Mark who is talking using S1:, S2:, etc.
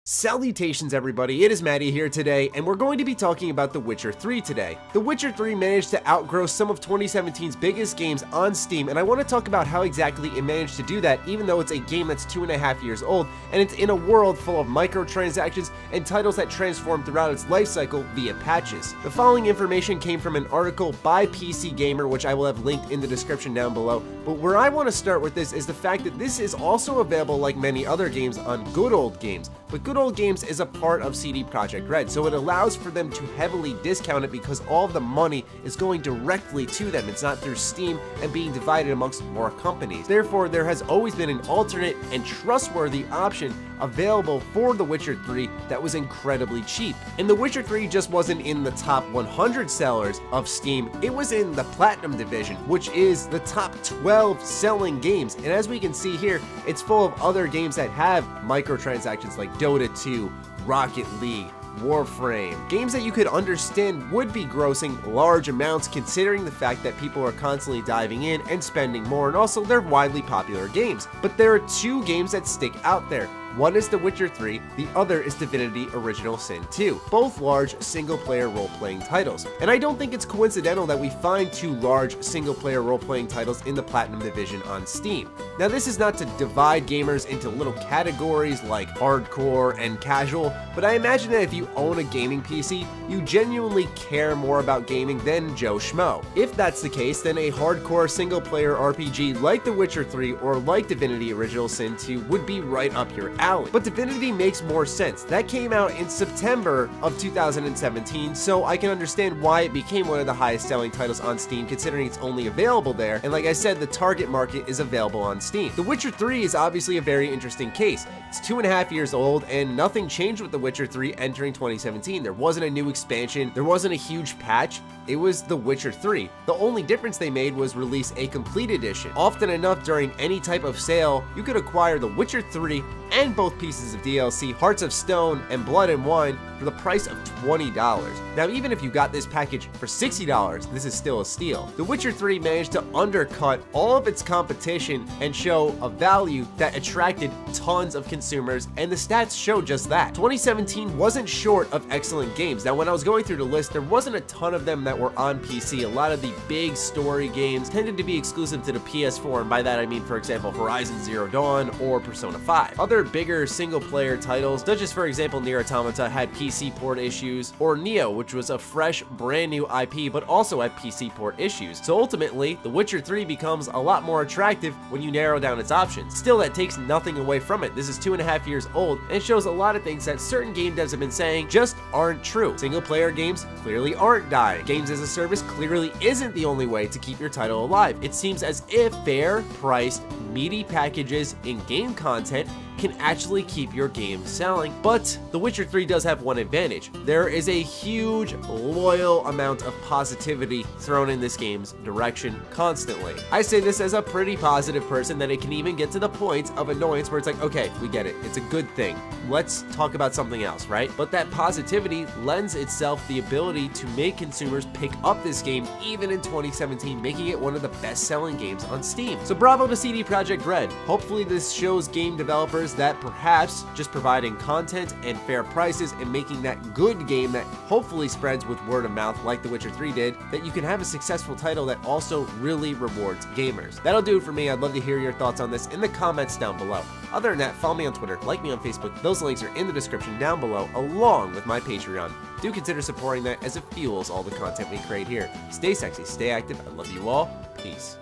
S1: Salutations everybody, it is Matty here today, and we're going to be talking about The Witcher 3 today. The Witcher 3 managed to outgrow some of 2017's biggest games on Steam, and I want to talk about how exactly it managed to do that, even though it's a game that's 2.5 years old, and it's in a world full of microtransactions and titles that transform throughout its life cycle via patches. The following information came from an article by PC Gamer, which I will have linked in the description down below, but where I want to start with this is the fact that this is also available like many other games on Good Old Games, but Good Old Games is a part of CD Projekt Red, so it allows for them to heavily discount it because all of the money is going directly to them. It's not through Steam and being divided amongst more companies. Therefore, there has always been an alternate and trustworthy option available for The Witcher 3 that was incredibly cheap. And The Witcher 3 just wasn't in the top 100 sellers of Steam, it was in the Platinum division, which is the top 12 selling games. And as we can see here, it's full of other games that have microtransactions like Dota 2, Rocket League, Warframe, games that you could understand would be grossing large amounts considering the fact that people are constantly diving in and spending more, and also they're widely popular games. But there are two games that stick out there. One is The Witcher 3, the other is Divinity Original Sin 2, both large single-player role-playing titles. And I don't think it's coincidental that we find two large single-player role-playing titles in the Platinum division on Steam. Now, this is not to divide gamers into little categories like hardcore and casual, but I imagine that if you own a gaming PC, you genuinely care more about gaming than Joe Schmo. If that's the case, then a hardcore single-player RPG like The Witcher 3 or like Divinity Original Sin 2 would be right up your alley. But Divinity makes more sense. That came out in September of 2017, so I can understand why it became one of the highest selling titles on Steam considering it's only available there, and like I said, the target market is available on Steam. The Witcher 3 is obviously a very interesting case. It's 2.5 years old, and nothing changed with The Witcher 3 entering 2017. There wasn't a new expansion, there wasn't a huge patch, it was The Witcher 3. The only difference they made was release a complete edition. Often enough during any type of sale, you could acquire The Witcher 3 and both pieces of DLC, Hearts of Stone and Blood and Wine, for the price of $20. Now, even if you got this package for $60, this is still a steal. The Witcher 3 managed to undercut all of its competition and show a value that attracted tons of consumers, and the stats show just that. 2017 wasn't short of excellent games. Now, when I was going through the list, there wasn't a ton of them that were on PC. A lot of the big story games tended to be exclusive to the PS4, and by that I mean, for example, Horizon Zero Dawn or Persona 5. Other bigger single-player titles, such as, for example, Nier Automata, had PC port issues, or Neo, which was a fresh, brand new IP, but also had PC port issues. So ultimately, The Witcher 3 becomes a lot more attractive when you narrow down its options. Still, that takes nothing away from it. This is 2.5 years old, and it shows a lot of things that certain game devs have been saying just aren't true. Single-player games clearly aren't dying. Games as a service clearly isn't the only way to keep your title alive. It seems as if fair-priced, meaty packages in game content can actually keep your game selling. But The Witcher 3 does have one advantage. There is a huge, loyal amount of positivity thrown in this game's direction constantly. I say this as a pretty positive person that it can even get to the point of annoyance where it's like, okay, we get it. It's a good thing. Let's talk about something else, right? But that positivity lends itself the ability to make consumers pick up this game even in 2017, making it one of the best-selling games on Steam. So bravo to CD Projekt Red. Hopefully this shows game developers that perhaps just providing content and fair prices and making that good game that hopefully spreads with word of mouth like The Witcher 3 did, that you can have a successful title that also really rewards gamers. That'll do it for me. I'd love to hear your thoughts on this in the comments down below. Other than that, follow me on Twitter, like me on Facebook. Those links are in the description down below, along with my Patreon. Do consider supporting that as it fuels all the content we create here. Stay sexy, stay active. I love you all. Peace.